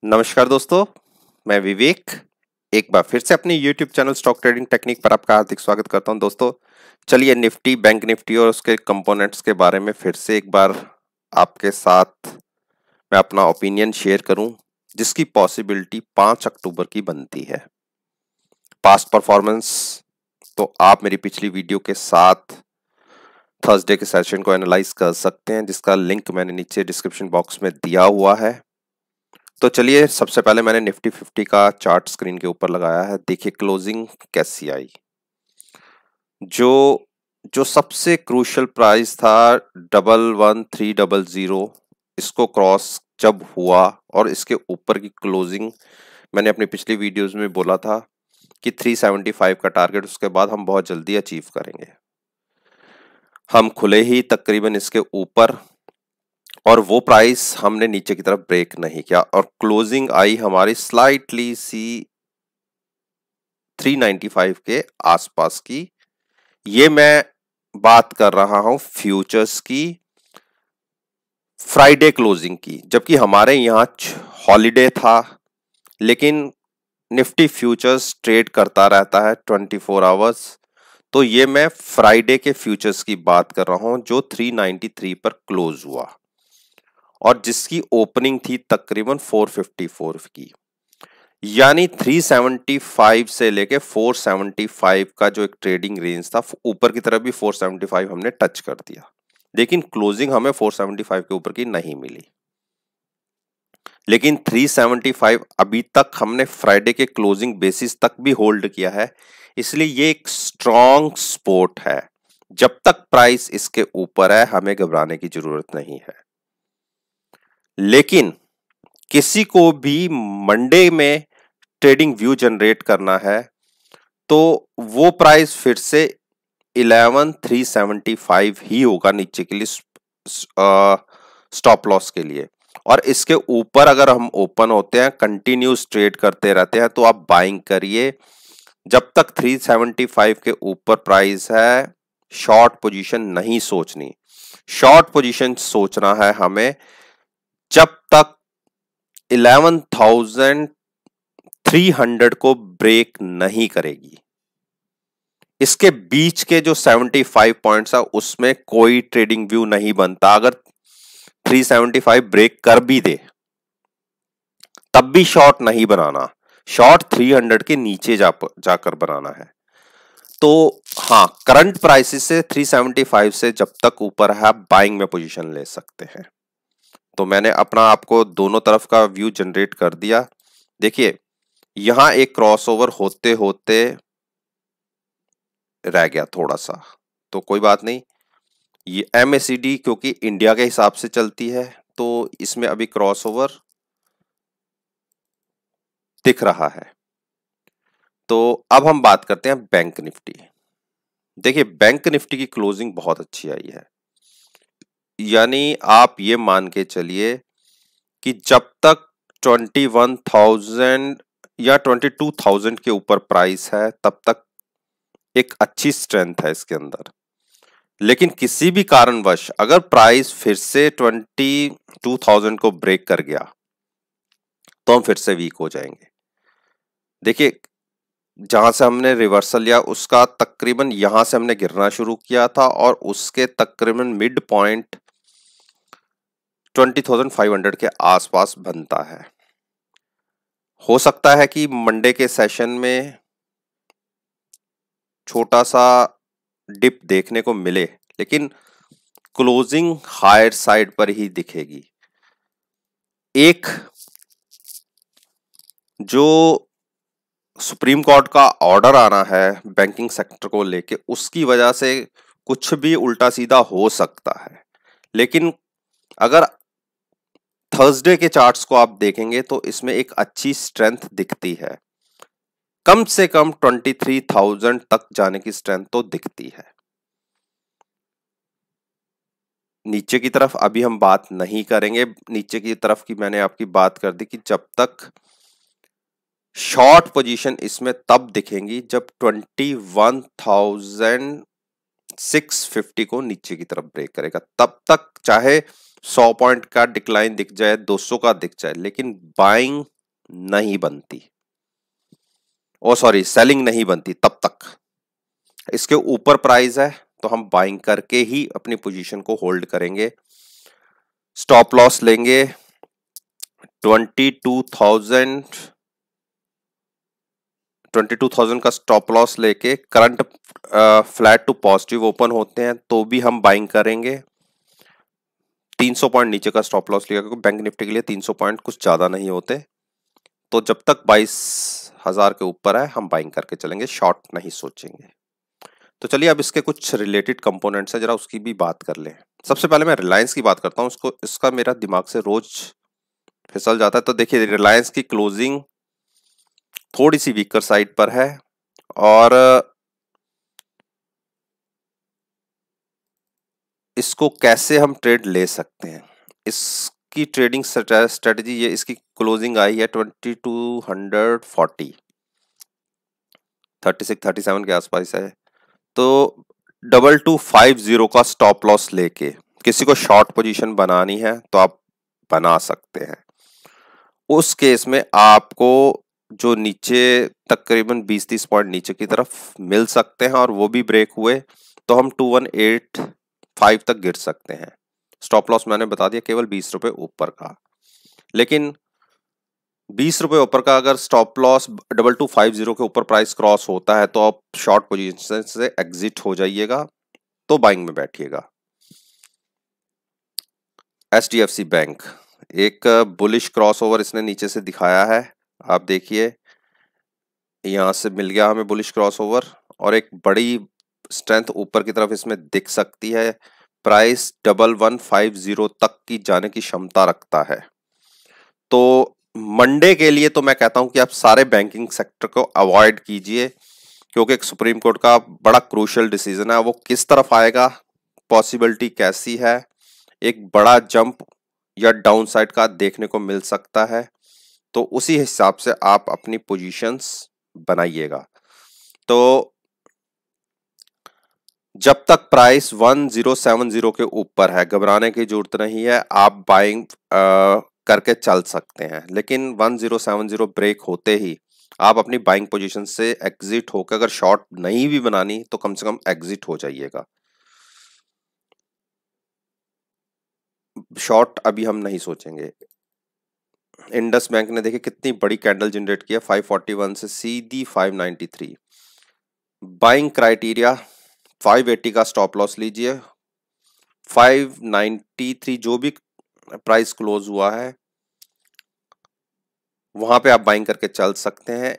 नमस्कार दोस्तों, मैं विवेक एक बार फिर से अपने YouTube channel stock trading technique पर आपका हार्दिक स्वागत करता हूं। दोस्तों चलिए निफ्टी, बैंक निफ्टी और उसके कंपोनेंट्स के बारे में फिर से एक बार आपके साथ मैं अपना ओपिनियन शेयर करूं, जिसकी पॉसिबिलिटी 5 अक्टूबर की बनती है। पास्ट परफॉर्मेंस तो आप मेरी पिछली वीडियो के साथ थर्सडे के सेशन को एनालाइज कर सकते हैं, जिसका लिंक मैंने नीचे डिस्क्रिप्शन बॉक्स में दिया हुआ है। तो चलिए सबसे पहले मैंने निफ्टी 50 का चार्ट स्क्रीन के ऊपर लगाया है। देखिए क्लोजिंग कैसी आई। जो जो सबसे क्रूशियल प्राइस था 11300, इसको क्रॉस जब हुआ और इसके ऊपर की क्लोजिंग, मैंने अपनी पिछली वीडियोस में बोला था कि 375 का टारगेट उसके बाद हम बहुत जल्दी अचीव करेंगे। हम खुले ही तकरीबन इसके ऊपर और वो प्राइस हमने नीचे की तरफ ब्रेक नहीं किया और क्लोजिंग आई हमारी स्लाइटली सी 395 के आसपास की। ये मैं बात कर रहा हूं फ्यूचर्स की फ्राइडे क्लोजिंग की, जबकि हमारे यहाँ हॉलीडे था, लेकिन निफ्टी फ्यूचर्स ट्रेड करता रहता है 24 आवर्स। तो ये मैं फ्राइडे के फ्यूचर्स की बात कर रहा हूं जो 393 पर क्लोज हुआ और जिसकी ओपनिंग थी तकरीबन 454 की। यानी 375 से लेके 475 का जो एक ट्रेडिंग रेंज था, ऊपर की तरफ भी 475 हमने टच कर दिया, लेकिन क्लोजिंग हमें 475 के ऊपर की नहीं मिली। लेकिन 375 अभी तक हमने फ्राइडे के क्लोजिंग बेसिस तक भी होल्ड किया है, इसलिए ये एक स्ट्रॉन्ग सपोर्ट है। जब तक प्राइस इसके ऊपर है हमें घबराने की जरूरत नहीं है। लेकिन किसी को भी मंडे में ट्रेडिंग व्यू जनरेट करना है तो वो प्राइस फिर से 11375 ही होगा नीचे के लिए स्टॉप लॉस के लिए। और इसके ऊपर अगर हम ओपन होते हैं, कंटिन्यूस ट्रेड करते रहते हैं, तो आप बाइंग करिए। जब तक 375 के ऊपर प्राइस है, शॉर्ट पोजीशन नहीं सोचनी। शॉर्ट पोजीशन सोचना है हमें जब तक 11,300 को ब्रेक नहीं करेगी। इसके बीच के जो 75 पॉइंट्स है उसमें कोई ट्रेडिंग व्यू नहीं बनता। अगर 375 ब्रेक कर भी दे तब भी शॉर्ट नहीं बनाना, शॉर्ट 300 के नीचे जाकर बनाना है। तो हाँ, करंट प्राइसेस से 375 से जब तक ऊपर है आप बाइंग में पोजीशन ले सकते हैं। तो मैंने अपना आपको दोनों तरफ का व्यू जनरेट कर दिया। देखिए यहां एक क्रॉसओवर होते होते रह गया थोड़ा सा, तो कोई बात नहीं। ये MACD क्योंकि इंडिया के हिसाब से चलती है तो इसमें अभी क्रॉसओवर दिख रहा है। तो अब हम बात करते हैं बैंक निफ्टी। देखिए बैंक निफ्टी की क्लोजिंग बहुत अच्छी आई है। यानी आप ये मान के चलिए कि जब तक 21,000 या 22,000 के ऊपर प्राइस है तब तक एक अच्छी स्ट्रेंथ है इसके अंदर। लेकिन किसी भी कारणवश अगर प्राइस फिर से 22,000 को ब्रेक कर गया तो हम फिर से वीक हो जाएंगे। देखिए जहां से हमने रिवर्सल लिया उसका तकरीबन यहां से हमने गिरना शुरू किया था और उसके तकरीबन मिड पॉइंट 20,500 के आसपास बनता है। हो सकता है कि मंडे के सेशन में छोटा सा डिप देखने को मिले, लेकिन क्लोजिंग हायर साइड पर ही दिखेगी। एक जो सुप्रीम कोर्ट का ऑर्डर आना है बैंकिंग सेक्टर को लेके, उसकी वजह से कुछ भी उल्टा सीधा हो सकता है। लेकिन अगर थर्सडे के चार्ट्स को आप देखेंगे तो इसमें एक अच्छी स्ट्रेंथ दिखती है। कम से कम 23,000 तक जाने की स्ट्रेंथ तो दिखती है। नीचे की तरफ अभी हम बात नहीं करेंगे। नीचे की तरफ की मैंने आपकी बात कर दी कि जब तक शॉर्ट पोजीशन इसमें तब दिखेंगी जब 21,000 650 को नीचे की तरफ ब्रेक करेगा। तब तक चाहे 100 पॉइंट का डिक्लाइन दिख जाए, 200 का दिख जाए, लेकिन बाइंग नहीं बनती, ओ सॉरी सेलिंग नहीं बनती तब तक। इसके ऊपर प्राइस है तो हम बाइंग करके ही अपनी पोजीशन को होल्ड करेंगे। स्टॉप लॉस लेंगे 22,000 का स्टॉप लॉस लेके, current flat to positive open होते हैं तो भी हम बाइंग करेंगे। 300 पॉइंट नीचे का स्टॉप लॉस लिया, क्योंकि बैंक निफ्टी के लिए 300 पॉइंट कुछ ज्यादा नहीं होते। तो जब तक 22,000 के ऊपर है हम बाइंग करके चलेंगे, शॉर्ट नहीं सोचेंगे। तो चलिए अब इसके कुछ रिलेटेड कंपोनेंट्स हैं, जरा उसकी भी बात कर लें। सबसे पहले मैं रिलायंस की बात करता हूँ, उसको इसका मेरा दिमाग से रोज फिसल जाता है। तो देखिए रिलायंस की क्लोजिंग थोड़ी सी वीकर साइड पर है, और इसको कैसे हम ट्रेड ले सकते हैं, इसकी ट्रेडिंग स्ट्रेटजी ये, इसकी क्लोजिंग आई है 2240, 36-37 के आसपास है। तो 2250 का स्टॉप लॉस लेके किसी को शॉर्ट पोजीशन बनानी है तो आप बना सकते हैं। उस केस में आपको जो नीचे तकरीबन 20-30 पॉइंट नीचे की तरफ मिल सकते हैं, और वो भी ब्रेक हुए तो हम 2185 तक गिर सकते हैं। स्टॉप लॉस मैंने बता दिया केवल 20 रुपए ऊपर का, लेकिन 20 रुपए ऊपर का अगर स्टॉप लॉस 2250 के ऊपर प्राइस क्रॉस होता है तो आप शॉर्ट पोजीशन से एग्जिट हो जाइएगा, तो बाइंग में बैठिएगा। HDFC बैंक एक बुलिश क्रॉसओवर इसने नीचे से दिखाया है, आप देखिए यहां से मिल गया हमें बुलिश क्रॉसओवर, और एक बड़ी स्ट्रेंथ ऊपर की तरफ इसमें दिख सकती है। प्राइस 1150 तक की जाने की क्षमता रखता है। तो मंडे के लिए तो मैं कहता हूं कि आप सारे बैंकिंग सेक्टर को अवॉइड कीजिए, क्योंकि एक सुप्रीम कोर्ट का बड़ा क्रूशियल डिसीजन है, वो किस तरफ आएगा, पॉसिबिलिटी कैसी है, एक बड़ा जंप या डाउन साइड का देखने को मिल सकता है। तो उसी हिसाब से आप अपनी पोजीशंस बनाइएगा। तो जब तक प्राइस 1070 के ऊपर है घबराने की जरूरत नहीं है, आप बाइंग करके चल सकते हैं। लेकिन 1070 ब्रेक होते ही आप अपनी बाइंग पोजीशन से एग्जिट होकर, अगर शॉर्ट नहीं भी बनानी तो कम से कम एग्जिट हो जाइएगा। शॉर्ट अभी हम नहीं सोचेंगे। इंडस बैंक ने देखिए कितनी बड़ी कैंडल जनरेट किया, 541 से सीधी 593। बाइंग क्राइटेरिया 580 का स्टॉप लॉस लीजिए, 593 जो भी प्राइस क्लोज हुआ है वहां पे आप बाइंग करके चल सकते हैं।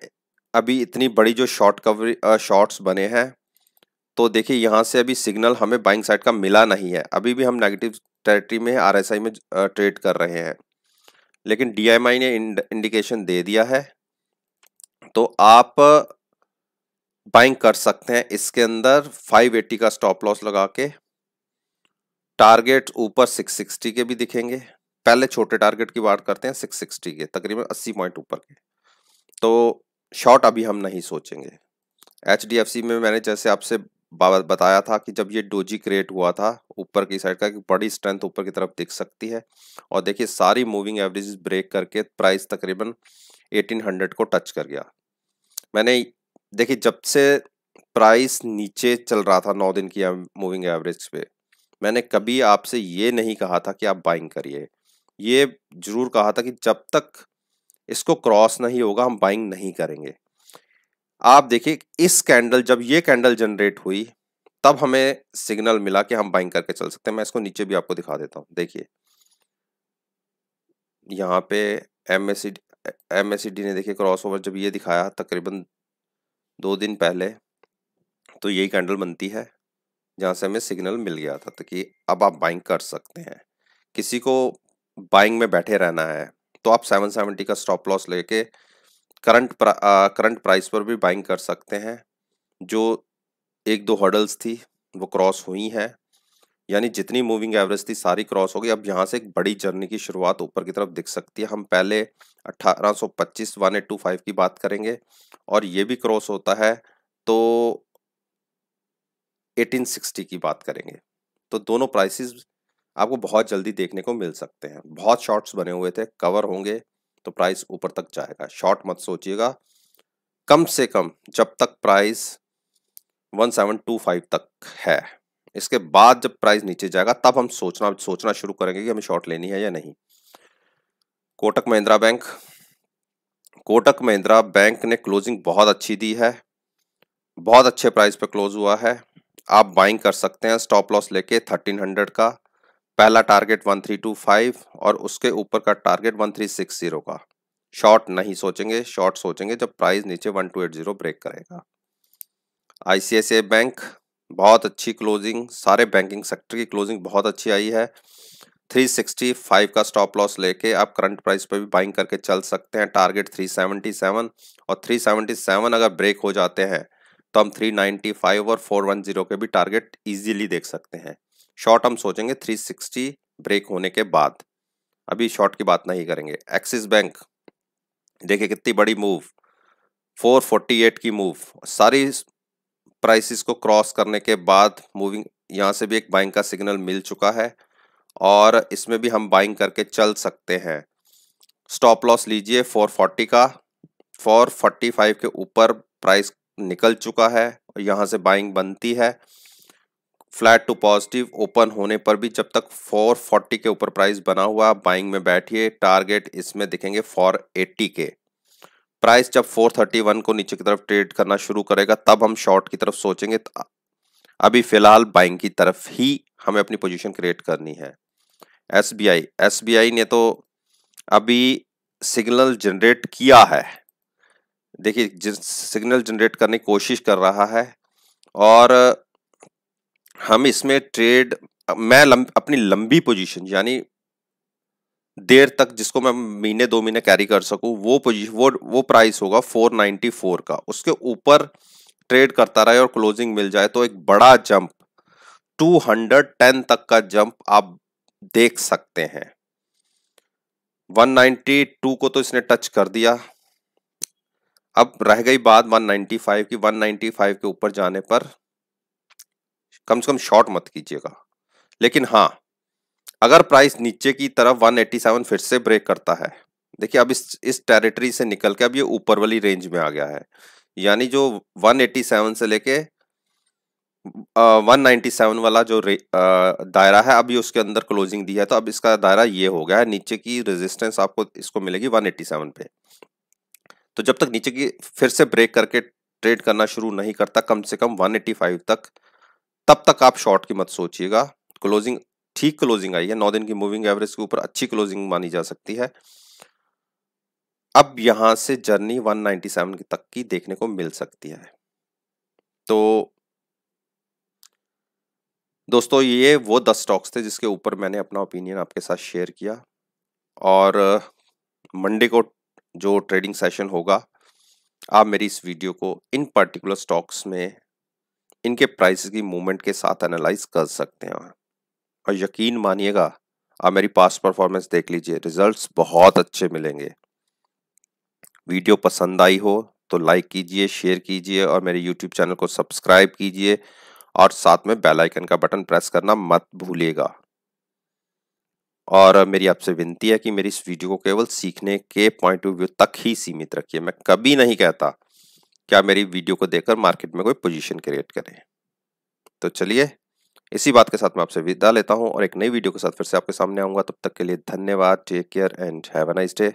अभी इतनी बड़ी जो शॉर्ट्स बने हैं, तो देखिए यहां से अभी सिग्नल हमें बाइंग साइड का मिला नहीं है, अभी भी हम नेगेटिव टेरिटरी में RSI में ट्रेड कर रहे हैं, लेकिन DMI ने इंडिकेशन दे दिया है, तो आप बाइंग कर सकते हैं इसके अंदर 580 का स्टॉप लॉस लगा के। टारगेट ऊपर 660 के भी दिखेंगे, पहले छोटे टारगेट की बात करते हैं 660 के, तकरीबन 80 पॉइंट ऊपर के। तो शॉर्ट अभी हम नहीं सोचेंगे। HDFC में मैंने जैसे आपसे बताया था कि जब ये डोजी क्रिएट हुआ था ऊपर की साइड का, कि बड़ी स्ट्रेंथ ऊपर की तरफ दिख सकती है, और देखिए सारी मूविंग एवरेजेस ब्रेक करके प्राइस तकरीबन 1800 को टच कर गया। मैंने देखिए जब से प्राइस नीचे चल रहा था 9 दिन की मूविंग एवरेज पे, मैंने कभी आपसे ये नहीं कहा था कि आप बाइंग करिए, ये जरूर कहा था कि जब तक इसको क्रॉस नहीं होगा हम बाइंग नहीं करेंगे। आप देखिए इस कैंडल, जब ये कैंडल जनरेट हुई तब हमें सिग्नल मिला कि हम बाइंग करके चल सकते हैं। मैं इसको नीचे भी आपको दिखा देता हूं, देखिए यहाँ पे MACD ने देखिए क्रॉसओवर जब ये दिखाया तकरीबन 2 दिन पहले, तो यही कैंडल बनती है जहां से हमें सिग्नल मिल गया था, तो कि अब आप बाइंग कर सकते हैं। किसी को बाइंग में बैठे रहना है तो आप 770 का स्टॉप लॉस लेके करंट प्राइस पर भी बाइंग कर सकते हैं। जो 1-2 हर्डल्स थी वो क्रॉस हुई हैं, यानी जितनी मूविंग एवरेज थी सारी क्रॉस हो गई। अब यहाँ से एक बड़ी जर्नी की शुरुआत ऊपर की तरफ दिख सकती है। हम पहले 1825 1825 की बात करेंगे, और ये भी क्रॉस होता है तो 1860 की बात करेंगे तो दोनों प्राइसेस आपको बहुत जल्दी देखने को मिल सकते हैं। बहुत शॉर्ट्स बने हुए थे, कवर होंगे तो प्राइस ऊपर तक जाएगा। शॉर्ट मत सोचिएगा, कम से कम जब तक प्राइस 1725 तक है, इसके बाद जब प्राइस नीचे जाएगा तब हम सोचना शुरू करेंगे कि हमें शॉर्ट लेनी है या नहीं। कोटक महिंद्रा बैंक, कोटक महिंद्रा बैंक ने क्लोजिंग बहुत अच्छी दी है, बहुत अच्छे प्राइस पे क्लोज हुआ है। आप बाइंग कर सकते हैं स्टॉप लॉस लेके 1300 का, पहला टारगेट 1325 और उसके ऊपर का टारगेट 1360 का। शॉर्ट नहीं सोचेंगे, शॉर्ट सोचेंगे जब प्राइस नीचे 1280 ब्रेक करेगा। आईसीआईसीआई बैंक, बहुत अच्छी क्लोजिंग, सारे बैंकिंग सेक्टर की क्लोजिंग बहुत अच्छी आई है। 365 का स्टॉप लॉस लेके आप करंट प्राइस पे भी बाइंग करके चल सकते हैं। टारगेट 377 और 377 अगर ब्रेक हो जाते हैं तो हम 395 और 410 के भी टारगेट इजीली देख सकते हैं। शॉर्ट हम सोचेंगे 360 ब्रेक होने के बाद, अभी शॉर्ट की बात नहीं करेंगे। एक्सिस बैंक, देखिए कितनी बड़ी मूव, 448 की मूव, सारी प्राइसेस को क्रॉस करने के बाद मूविंग, यहाँ से भी एक बाइंग का सिग्नल मिल चुका है और इसमें भी हम बाइंग करके चल सकते हैं। स्टॉप लॉस लीजिए 440 का, 445 के ऊपर प्राइस निकल चुका है और यहाँ से बाइंग बनती है। फ्लैट टू पॉजिटिव ओपन होने पर भी जब तक 440 के ऊपर प्राइस बना हुआ, बाइंग में बैठिए। टारगेट इसमें दिखेंगे 480 के। प्राइस जब 431 को नीचे की तरफ ट्रेड करना शुरू करेगा तब हम शॉर्ट की तरफ सोचेंगे। अभी फिलहाल बाइंग की तरफ ही हमें अपनी पोजीशन क्रिएट करनी है। एसबीआई, एसबीआई ने तो अभी सिग्नल जनरेट किया है, देखिए जिस सिग्नल जनरेट करने की कोशिश कर रहा है और हम इसमें ट्रेड, मैं अपनी लंबी पोजीशन यानी देर तक जिसको मैं महीने 2 महीने कैरी कर सकूं, वो पोजीशन वो प्राइस होगा 494 का। उसके ऊपर ट्रेड करता रहे और क्लोजिंग मिल जाए तो एक बड़ा जंप 210 तक का जंप आप देख सकते हैं। 192 को तो इसने टच कर दिया, अब रह गई बात 195 की। 195 के ऊपर जाने पर कम से कम शॉर्ट मत कीजिएगा, लेकिन हाँ अगर प्राइस नीचे की तरफ 187 फिर से ब्रेक करता है, देखिए अब इस टेरिटरी से निकल के अब ये ऊपर वाली रेंज में आ गया है, यानी जो 187 से लेके 197 वाला जो दायरा है अभी उसके अंदर क्लोजिंग दी है, तो अब इसका दायरा ये हो गया है। नीचे की रेजिस्टेंस आपको इसको मिलेगी 187 पे। तो जब तक नीचे की फिर से ब्रेक करके ट्रेड करना शुरू नहीं करता कम से कम 185 तक, तब तक आप शॉर्ट की मत सोचिएगा। क्लोजिंग ठीक क्लोजिंग आई है, 9 दिन की मूविंग एवरेज के ऊपर अच्छी क्लोजिंग मानी जा सकती है। अब यहां से जर्नी 197 तक की देखने को मिल सकती है। तो दोस्तों ये वो 10 स्टॉक्स थे जिसके ऊपर मैंने अपना ओपिनियन आपके साथ शेयर किया, और मंडे को जो ट्रेडिंग सेशन होगा आप मेरी इस वीडियो को इन पर्टिकुलर स्टॉक्स में इनके प्राइसेस की मूवमेंट के साथ एनालाइज कर सकते हैं। और यकीन मानिएगा आप मेरी पास्ट परफॉर्मेंस देख लीजिए, रिजल्ट्स बहुत अच्छे मिलेंगे। वीडियो पसंद आई हो तो लाइक कीजिए, शेयर कीजिए और मेरे यूट्यूब चैनल को सब्सक्राइब कीजिए और साथ में बेल आइकन का बटन प्रेस करना मत भूलिएगा। और मेरी आपसे विनती है कि मेरी इस वीडियो को केवल सीखने के पॉइंट ऑफ व्यू तक ही सीमित रखिए। मैं कभी नहीं कहता कि आप मेरी वीडियो को देखकर मार्केट में कोई पोजीशन क्रिएट करें। तो चलिए इसी बात के साथ मैं आपसे विदा लेता हूं और एक नई वीडियो के साथ फिर से आपके सामने आऊंगा। तब तक के लिए धन्यवाद, take care and have a nice day.